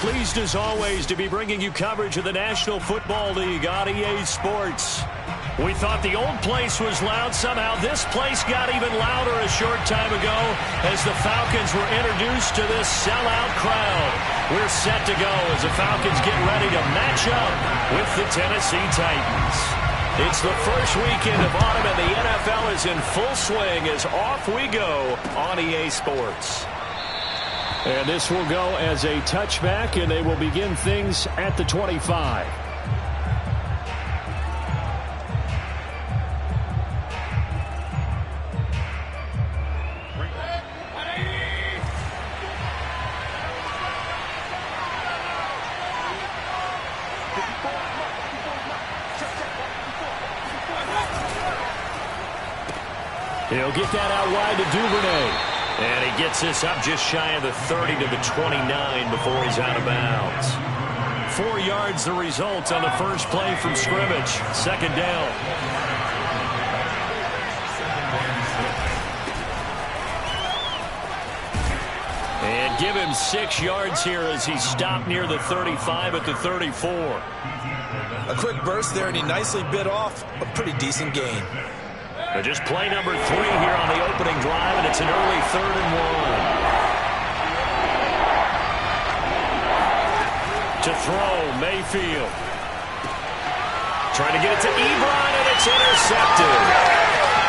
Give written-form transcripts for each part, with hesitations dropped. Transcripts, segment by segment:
Pleased as always to be bringing you coverage of the National Football League on EA Sports. We thought the old place was loud. Somehow this place got even louder a short time ago as the Falcons were introduced to this sellout crowd. We're set to go as the Falcons get ready to match up with the Tennessee Titans. It's the first weekend of autumn and the NFL is in full swing as off we go on EA Sports. And this will go as a touchback, and they will begin things at the 25. He'll get that out wide to Duvernay. And he gets this up just shy of the 30 to the 29 before he's out of bounds. 4 yards the result on the first play from scrimmage. Second down. And give him 6 yards here as he stopped near the 35 at the 34. A quick burst there, and he nicely bit off a pretty decent gain. But just play number 3 here on the opening drive, and it's an early 3rd and 1. To throw, Mayfield. Trying to get it to Ebron, and it's intercepted.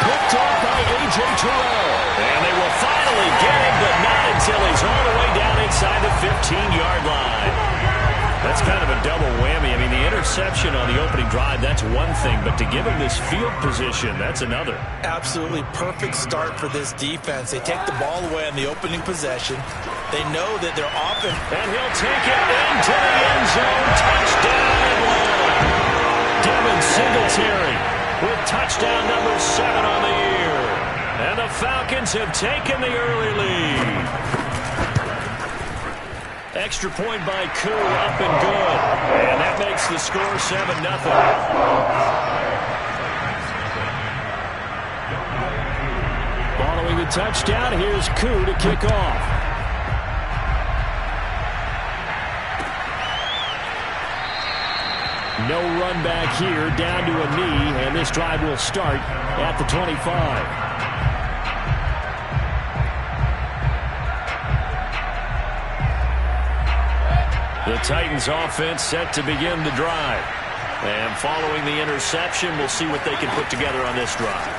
Picked off by A.J. Terrell. And they will finally get him, but not until he's all the way down inside the 15-yard line. That's kind of a double whammy. I mean, the interception on the opening drive, that's one thing, but to give him this field position, that's another. Absolutely perfect start for this defense. They take the ball away on the opening possession. They know that they're offense. And he'll take it into the end zone. Touchdown, Atlanta. Devin Singletary with touchdown number 7 on the year. And the Falcons have taken the early lead. Extra point by Koo, up and good. And that makes the score 7-0. Following the touchdown, here's Koo to kick off. No run back here, down to a knee, and this drive will start at the 25. The Titans offense set to begin the drive. And following the interception, we'll see what they can put together on this drive.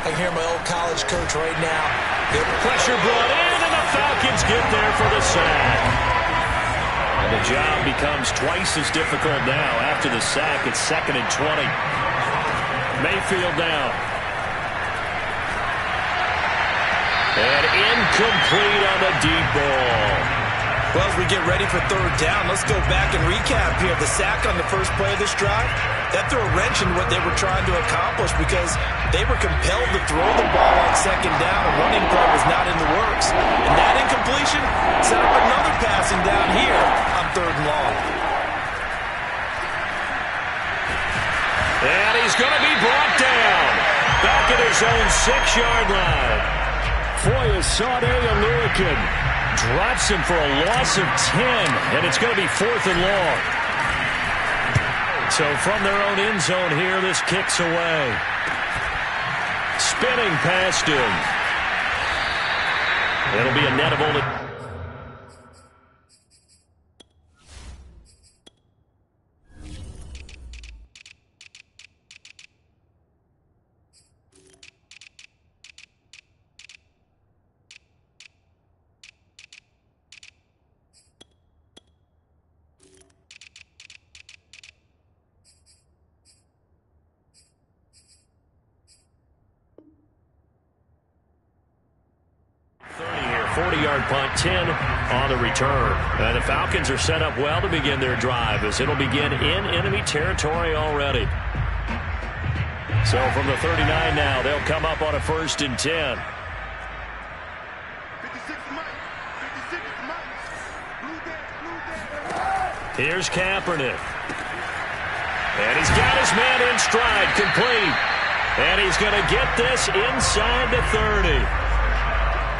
I can hear my old college coach right now. Good pressure brought in, and the Falcons get there for the sack. And the job becomes twice as difficult now. After the sack, it's 2nd and 20. Mayfield now. And incomplete on the deep ball. Well, as we get ready for 3rd down, let's go back and recap here. The sack on the first play of this drive, that threw a wrench in what they were trying to accomplish because they were compelled to throw the ball on 2nd down. A running play was not in the works. And that incompletion set up another passing down here on 3rd and long. And he's going to be brought down. Back at his own 6-yard line. Foyesade Oluokun drops him for a loss of 10, and it's going to be 4th and long. So from their own end zone here, this kicks away. Spinning past him. It'll be a net of only... here, 40-yard punt, 10 on the return. And the Falcons are set up well to begin their drive as it'll begin in enemy territory already. So from the 39 now, they'll come up on a 1st and 10. Here's Kaepernick. And he's got his man in stride, complete. And he's going to get this inside the 30.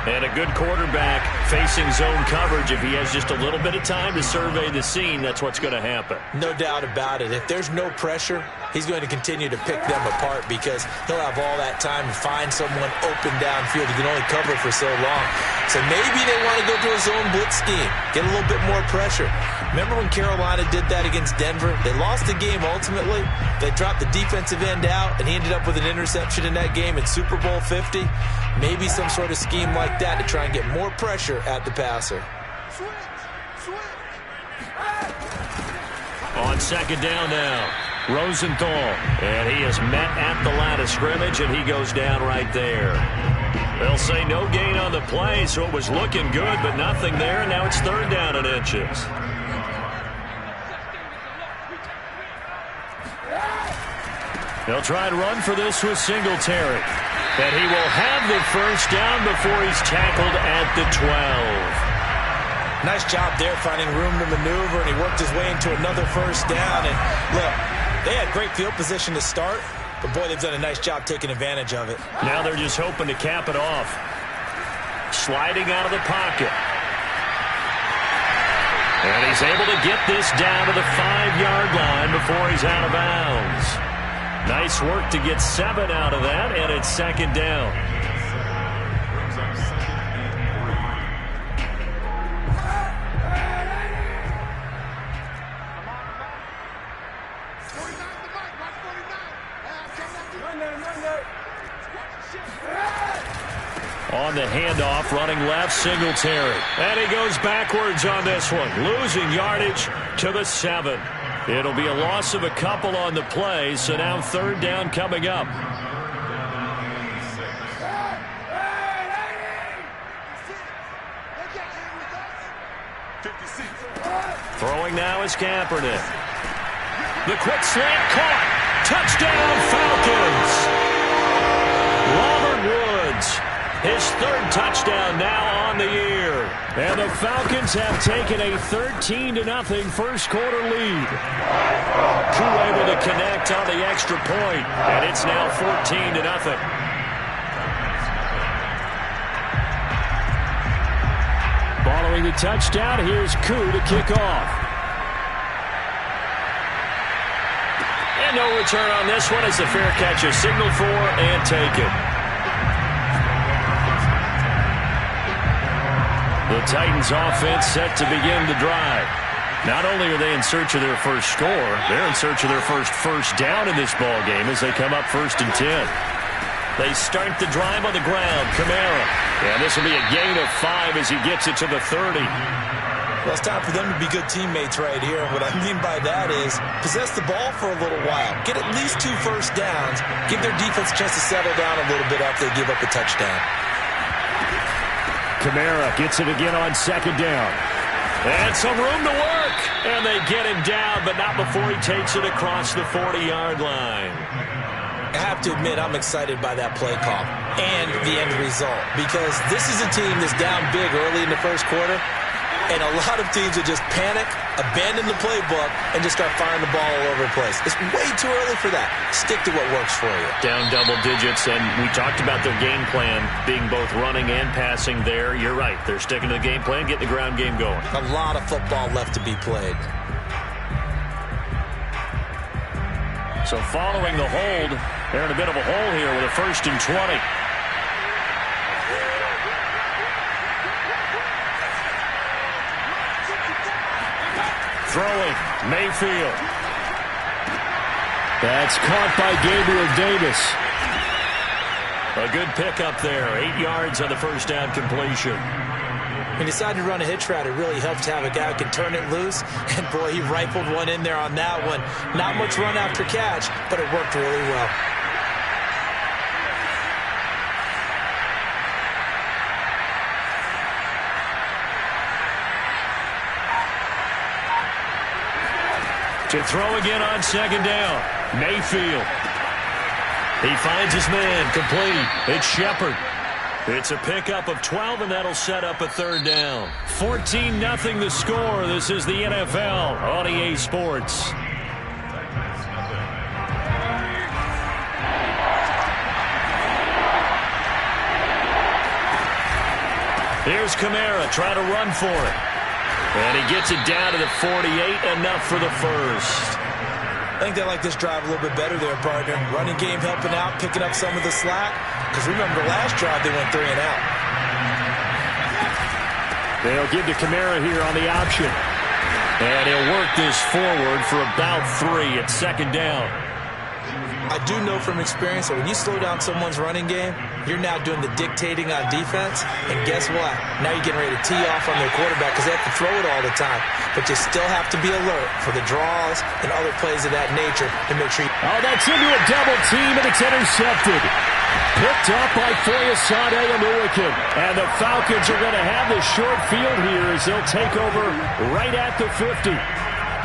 And a good quarterback facing zone coverage, if he has just a little bit of time to survey the scene, that's what's going to happen. No doubt about it. If there's no pressure, he's going to continue to pick them apart because he'll have all that time to find someone open downfield. He can only cover for so long. So maybe they want to go to a zone blitz scheme, get a little bit more pressure. Remember when Carolina did that against Denver? They lost the game ultimately. They dropped the defensive end out, and he ended up with an interception in that game in Super Bowl 50. Maybe some sort of scheme like that to try and get more pressure at the passer. On second down now, Rosenthal. And he is met at the line of scrimmage, and he goes down right there. They'll say no gain on the play, so it was looking good, but nothing there. Now it's third down and inches. They'll try and run for this with Singletary. And he will have the first down before he's tackled at the 12. Nice job there finding room to maneuver, and he worked his way into another first down. And look, they had great field position to start, but boy, they've done a nice job taking advantage of it. Now they're just hoping to cap it off. Sliding out of the pocket. And he's able to get this down to the 5-yard line before he's out of bounds. Nice work to get 7 out of that, and it's second down. On the handoff, running left, Singletary. And he goes backwards on this one, losing yardage to the 7. It'll be a loss of a couple on the play, so now third down coming up. Throwing now is Kaepernick. The quick slant caught. Touchdown, Falcons. Robert Woods, his third touchdown now on the year. And the Falcons have taken a 13-0 first quarter lead. Crew able to connect on the extra point, and it's now 14-0. Following the touchdown, here's Koo to kick off. And no return on this one as the fair catch is signaled for and taken. The Titans offense set to begin the drive. Not only are they in search of their first score, they're in search of their first down in this ball game as they come up 1st and 10. They start the drive on the ground. Kamara. And this will be a gain of 5 as he gets it to the 30. Well, it's time for them to be good teammates right here. And what I mean by that is possess the ball for a little while. Get at least 2 first downs. Give their defense a chance to settle down a little bit after they give up a touchdown. Kamara gets it again on second down. And some room to work. And they get him down, but not before he takes it across the 40-yard line. I have to admit, I'm excited by that play call and the end result because this is a team that's down big early in the first quarter, and a lot of teams will just panic, abandon the playbook, and just start firing the ball all over the place. It's way too early for that. Stick to what works for you. Down double digits, and we talked about their game plan being both running and passing there. You're right. They're sticking to the game plan, getting the ground game going. A lot of football left to be played. So following the hold, they're in a bit of a hole here with a 1st and 20. Throwing, Mayfield. That's caught by Gabriel Davis. A good pickup there. 8 yards on the first down completion. When he decided to run a hitch route, it really helped to have a guy who can turn it loose. And, boy, he rifled one in there on that one. Not much run after catch, but it worked really well. To throw again on second down. Mayfield. He finds his man, complete. It's Shepard. It's a pickup of 12, and that'll set up a third down. 14-0 the score. This is the NFL on EA Sports. Here's Kamara trying to run for it. And he gets it down to the 48, enough for the first. I think they like this drive a little bit better there, partner. Running game helping out, picking up some of the slack. Because remember, the last drive they went 3 and out. They'll give to Kamara here on the option. And he'll work this forward for about 3 at second down. I do know from experience that when you slow down someone's running game, you're now doing the dictating on defense. And guess what? Now you're getting ready to tee off on their quarterback because they have to throw it all the time. But you still have to be alert for the draws and other plays of that nature to make sure you... Oh, that's into a double team, and it's intercepted. Picked up by Foyesade Oluwakim. And the Falcons are going to have the short field here as they'll take over right at the 50.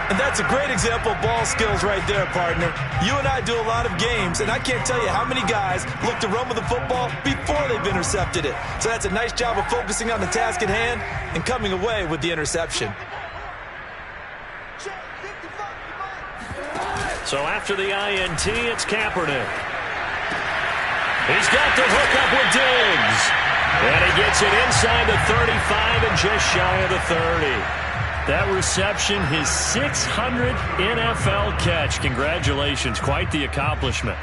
And that's a great example of ball skills right there, partner. You and I do a lot of games, and I can't tell you how many guys look to run with the football before they've intercepted it. So that's a nice job of focusing on the task at hand and coming away with the interception. So after the INT, it's Kaepernick. He's got the hook up with Diggs. And he gets it inside the 35 and just shy of the 30. That reception, his 600th NFL catch. Congratulations. Quite the accomplishment.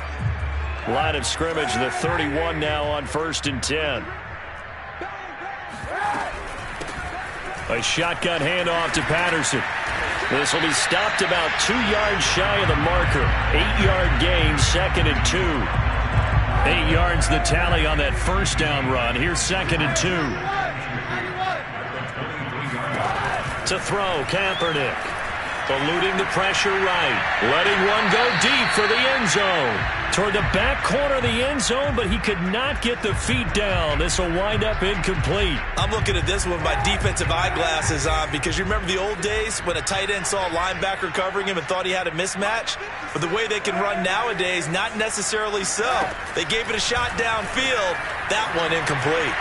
Line of scrimmage, the 31 now on 1st and 10. A shotgun handoff to Patterson. This will be stopped about 2 yards shy of the marker. 8-yard gain, 2nd and 2. 8 yards the tally on that first down run. Here's 2nd and 2. To throw, Kaepernick. Eluding the pressure right. Letting one go deep for the end zone. Toward the back corner of the end zone, but he could not get the feet down. This will wind up incomplete. I'm looking at this one with my defensive eyeglasses on because you remember the old days when a tight end saw a linebacker covering him and thought he had a mismatch? But the way they can run nowadays, not necessarily so. They gave it a shot downfield. That one incomplete.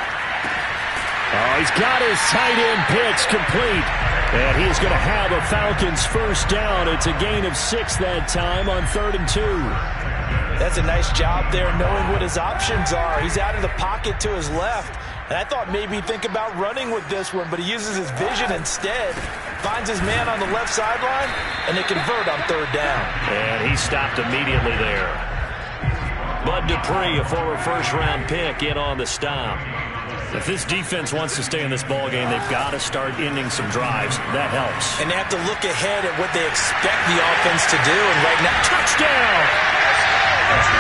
Oh, he's got his tight end pitch complete. And he's going to have a Falcons first down. It's a gain of 6 that time on 3rd and 2. That's a nice job there knowing what his options are. He's out of the pocket to his left. And I thought maybe he'd think about running with this one, but he uses his vision instead. Finds his man on the left sideline, and they convert on 3rd down. And he stopped immediately there. Bud Dupree, a former first-round pick, in on the stop. If this defense wants to stay in this ballgame, they've got to start ending some drives. That helps. And they have to look ahead at what they expect the offense to do. And right now, touchdown!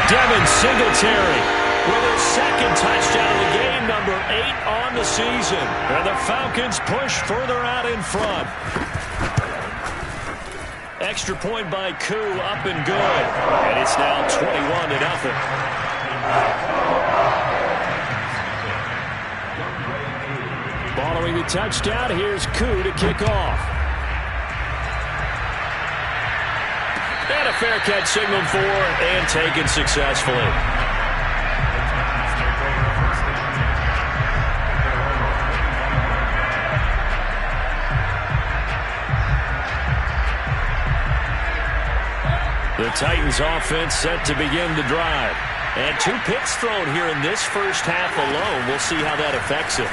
Devin Singletary with his 2nd touchdown of the game, number 8 on the season. And the Falcons push further out in front. Extra point by Koo, up and good. And it's now 21-0. Following the touchdown, here's Koo to kick off. And a fair catch signaled for and taken successfully. The Titans offense set to begin the drive. And 2 picks thrown here in this first half alone. We'll see how that affects it.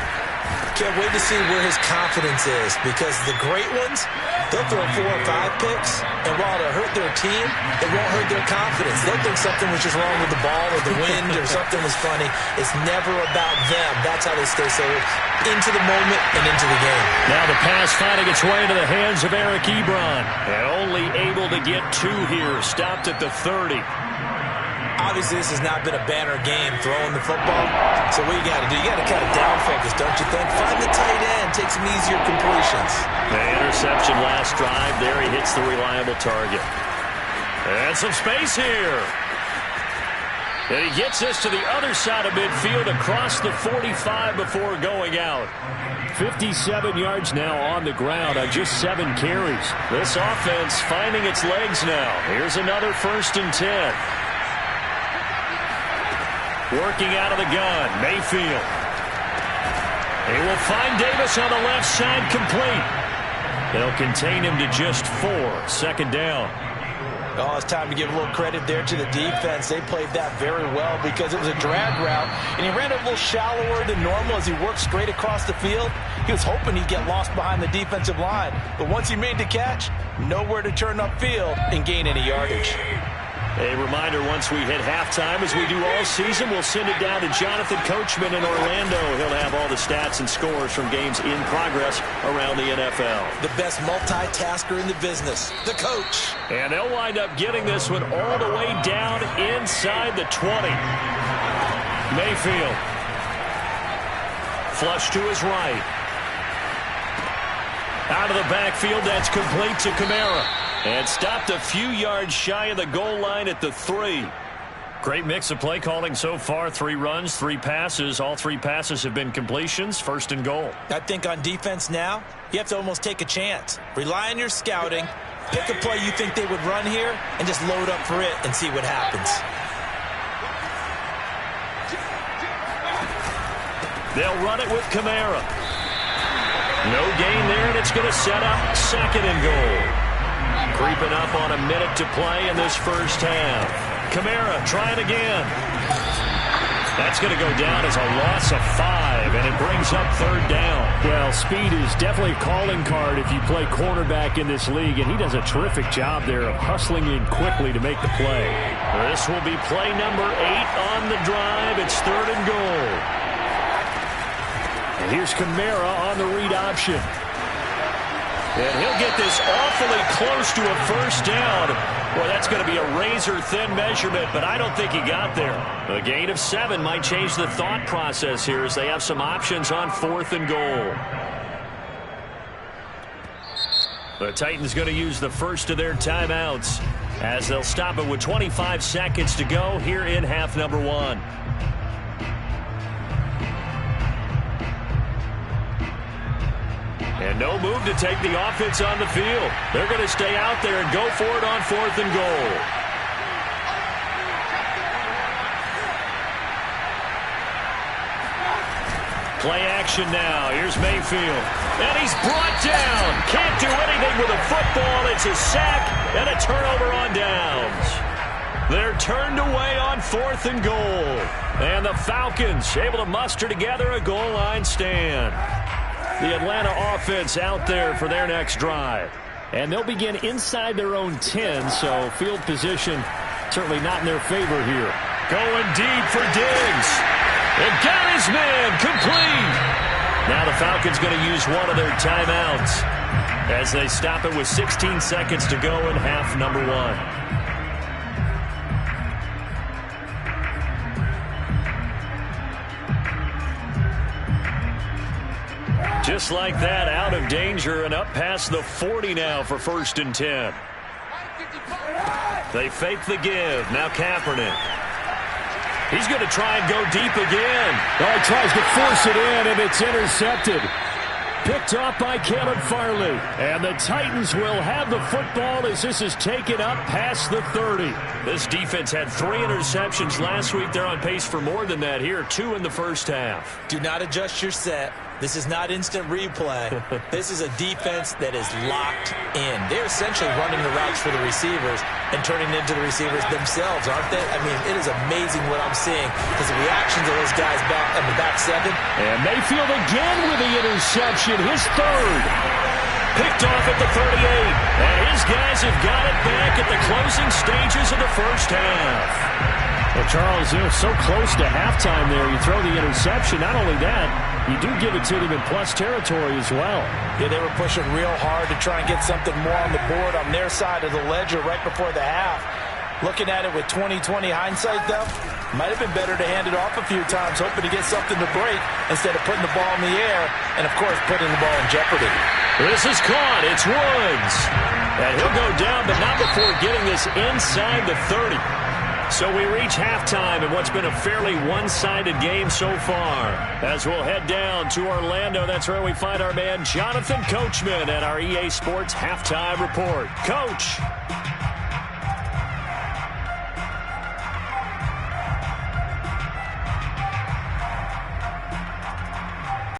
Can't wait to see where his confidence is because the great ones, they'll throw 4 or 5 picks, and while it'll hurt their team, it won't hurt their confidence. They'll think something was just wrong with the ball or the wind or something was funny. It's never about them. That's how they stay so into the moment and into the game. Now the pass finding its way into the hands of Eric Ebron. And only able to get 2 here, stopped at the 30. Obviously, this has not been a banner game throwing the football. So what you got to do, you got to kind of down focus, don't you think? Find the tight end, take some easier completions. The interception last drive. There he hits the reliable target. And some space here. And he gets us to the other side of midfield across the 45 before going out. 57 yards now on the ground on just 7 carries. This offense finding its legs now. Here's another 1st and 10. Working out of the gun, Mayfield. He will find Davis on the left side complete. They'll contain him to just 4, 2nd down. Oh, it's time to give a little credit there to the defense. They played that very well because it was a drag route, and he ran it a little shallower than normal as he worked straight across the field. He was hoping he'd get lost behind the defensive line, but once he made the catch, nowhere to turn upfield and gain any yardage. A reminder, once we hit halftime, as we do all season, we'll send it down to Jonathan Coachman in Orlando. He'll have all the stats and scores from games in progress around the NFL. The best multitasker in the business, the coach. And they'll wind up getting this one all the way down inside the 20. Mayfield. Flush to his right. Out of the backfield, that's complete to Kamara. And stopped a few yards shy of the goal line at the 3. Great mix of play calling so far. 3 runs, 3 passes. All 3 passes have been completions. First and goal. I think on defense now, you have to almost take a chance. Rely on your scouting. Pick a play you think they would run here and just load up for it and see what happens. They'll run it with Kamara. No gain there, and it's going to set up second and goal. Creeping up on a minute to play in this first half. Kamara trying again. That's going to go down as a loss of 5, and it brings up third down. Well, speed is definitely a calling card if you play cornerback in this league, and he does a terrific job there of hustling in quickly to make the play. This will be play number 8 on the drive. It's third and goal. And here's Kamara on the read option. And he'll get this awfully close to a first down. Boy, that's going to be a razor-thin measurement, but I don't think he got there. A gain of 7 might change the thought process here as they have some options on fourth and goal. The Titans going to use the first of their timeouts as they'll stop it with 25 seconds to go here in half number 1. And no move to take the offense on the field. They're going to stay out there and go for it on fourth and goal. Play action now. Here's Mayfield. And he's brought down. Can't do anything with a football. It's a sack and a turnover on downs. They're turned away on fourth and goal. And the Falcons able to muster together a goal line stand. The Atlanta offense out there for their next drive. And they'll begin inside their own 10, so field position certainly not in their favor here. Going deep for Diggs. And got his man complete. Now the Falcons going to use one of their timeouts as they stop it with 16 seconds to go in half number 1. Just like that, out of danger and up past the 40 now for first and 10. They fake the give. Now Kaepernick. He's going to try and go deep again. Oh, he tries to force it in, and it's intercepted. Picked off by Caleb Farley. And the Titans will have the football as this is taken up past the 30. This defense had 3 interceptions last week. They're on pace for more than that here. 2 in the first half. Do not adjust your set. This is not instant replay. This is a defense that is locked in. They're essentially running the routes for the receivers and turning into the receivers themselves, aren't they? I mean, it is amazing what I'm seeing because the reactions of those guys back on the back 7. And Mayfield again with the interception, his third. Picked off at the 38. And his guys have got it back at the closing stages of the first half. Well, Charles, you know, so close to halftime there. You throw the interception. Not only that, you do give it to them in plus territory as well. Yeah, they were pushing real hard to try and get something more on the board on their side of the ledger right before the half. Looking at it with 20/20 hindsight, though, might have been better to hand it off a few times, hoping to get something to break instead of putting the ball in the air and, of course, putting the ball in jeopardy. This is caught. It's Woods. And he'll go down, but not before getting this inside the 30. So we reach halftime in what's been a fairly one-sided game so far. As we'll head down to Orlando, that's where we find our man Jonathan Coachman at our EA Sports Halftime Report. Coach.